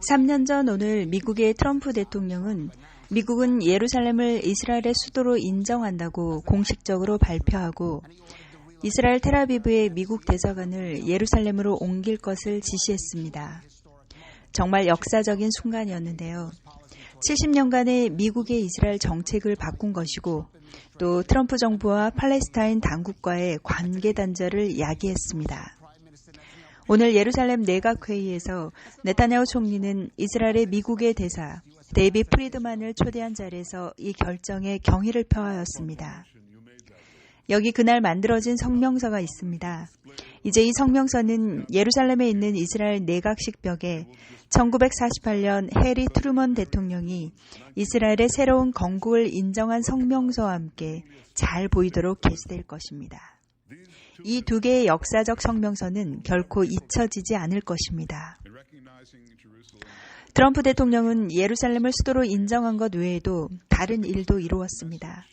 3년 전 오늘 미국의 트럼프 대통령은 미국은 예루살렘을 이스라엘의 수도로 인정한다고 공식적으로 발표하고 이스라엘 텔아비브의 미국 대사관을 예루살렘으로 옮길 것을 지시했습니다. 정말 역사적인 순간이었는데요. 70년간의 미국의 이스라엘 정책을 바꾼 것이고 또 트럼프 정부와 팔레스타인 당국과의 관계 단절을 야기했습니다. 오늘 예루살렘 내각회의에서 네타냐후 총리는 이스라엘의 미국의 대사 데이빗 프리드만을 초대한 자리에서 이 결정에 경의를 표하였습니다. 여기 그날 만들어진 성명서가 있습니다. 이제 이 성명서는 예루살렘에 있는 이스라엘 내각식 벽에 1948년 해리 트루먼 대통령이 이스라엘의 새로운 건국을 인정한 성명서와 함께 잘 보이도록 게시될 것입니다. 이 두 개의 역사적 성명서는 결코 잊혀지지 않을 것입니다. 트럼프 대통령은 예루살렘을 수도로 인정한 것 외에도 다른 일도 이루었습니다.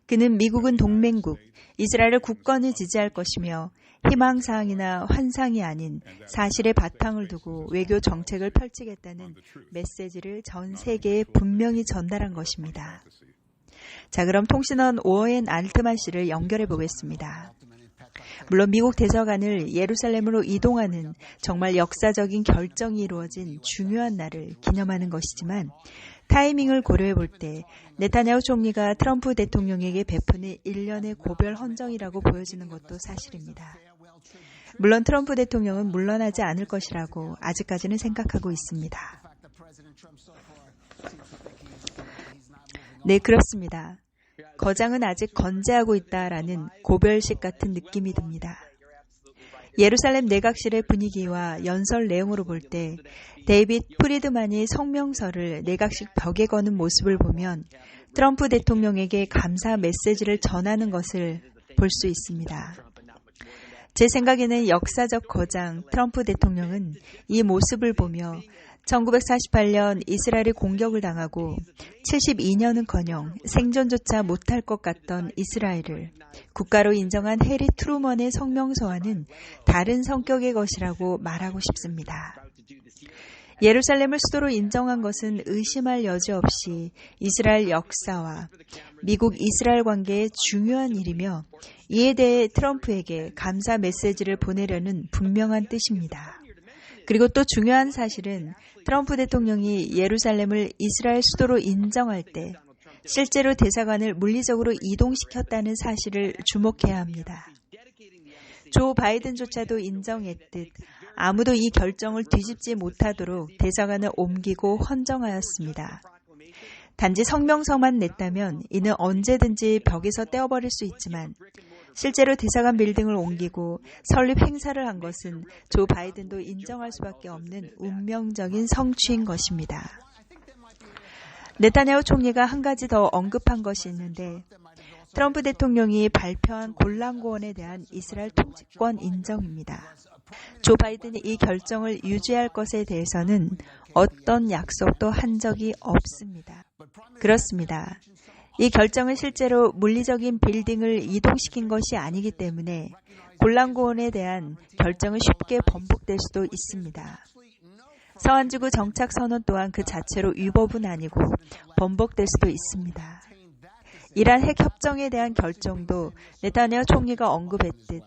그는 미국은 동맹국, 이스라엘의 국권을 지지할 것이며 희망사항이나 환상이 아닌 사실의 바탕을 두고 외교 정책을 펼치겠다는 메시지를 전 세계에 분명히 전달한 것입니다. 자, 그럼 통신원 오웬 알트만 씨를 연결해 보겠습니다. 물론 미국 대사관을 예루살렘으로 이동하는 정말 역사적인 결정이 이루어진 중요한 날을 기념하는 것이지만 타이밍을 고려해 볼 때 네타냐후 총리가 트럼프 대통령에게 베푸는 일련의 고별 헌정이라고 보여지는 것도 사실입니다. 물론 트럼프 대통령은 물러나지 않을 것이라고 아직까지는 생각하고 있습니다. 네, 그렇습니다. 거장은 아직 건재하고 있다라는 고별식 같은 느낌이 듭니다. 예루살렘 내각실의 분위기와 연설 내용으로 볼 때 데이빗 프리드만이 성명서를 내각식 벽에 거는 모습을 보면 트럼프 대통령에게 감사 메시지를 전하는 것을 볼 수 있습니다. 제 생각에는 역사적 거장 트럼프 대통령은 이 모습을 보며 1948년 이스라엘이 공격을 당하고 72년은커녕 생존조차 못할 것 같던 이스라엘을 국가로 인정한 해리 트루먼의 성명서와는 다른 성격의 것이라고 말하고 싶습니다. 예루살렘을 수도로 인정한 것은 의심할 여지 없이 이스라엘 역사와 미국 이스라엘 관계의 중요한 일이며 이에 대해 트럼프에게 감사 메시지를 보내려는 분명한 뜻입니다. 그리고 또 중요한 사실은 트럼프 대통령이 예루살렘을 이스라엘 수도로 인정할 때 실제로 대사관을 물리적으로 이동시켰다는 사실을 주목해야 합니다. 조 바이든조차도 인정했듯 아무도 이 결정을 뒤집지 못하도록 대사관을 옮기고 헌정하였습니다. 단지 성명서만 냈다면 이는 언제든지 벽에서 떼어버릴 수 있지만 실제로 대사관 빌딩을 옮기고 설립 행사를 한 것은 조 바이든도 인정할 수밖에 없는 운명적인 성취인 것입니다. 네타냐후 총리가 한 가지 더 언급한 것이 있는데 트럼프 대통령이 발표한 골란고원에 대한 이스라엘 통치권 인정입니다. 조 바이든이 이 결정을 유지할 것에 대해서는 어떤 약속도 한 적이 없습니다. 그렇습니다. 이 결정은 실제로 물리적인 빌딩을 이동시킨 것이 아니기 때문에 골란고원에 대한 결정은 쉽게 번복될 수도 있습니다. 서한지구 정착선언 또한 그 자체로 위법은 아니고 번복될 수도 있습니다. 이란 핵협정에 대한 결정도 네타냐후 총리가 언급했듯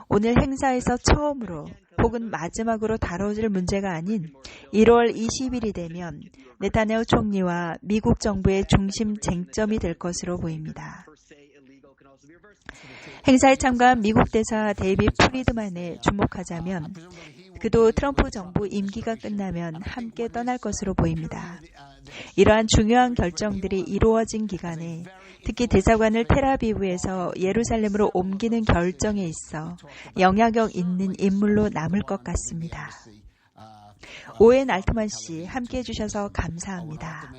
오늘 행사에서 처음으로 혹은 마지막으로 다뤄질 문제가 아닌 1월 20일이 되면 네타냐후 총리와 미국 정부의 중심 쟁점이 될 것으로 보입니다. 행사에 참가한 미국 대사 데이빗 프리드만에 주목하자면 그도 트럼프 정부 임기가 끝나면 함께 떠날 것으로 보입니다. 이러한 중요한 결정들이 이루어진 기간에 특히 대사관을 텔아비브에서 예루살렘으로 옮기는 결정에 있어 영향력 있는 인물로 남을 것 같습니다. 오웬 알트만 씨 함께해 주셔서 감사합니다.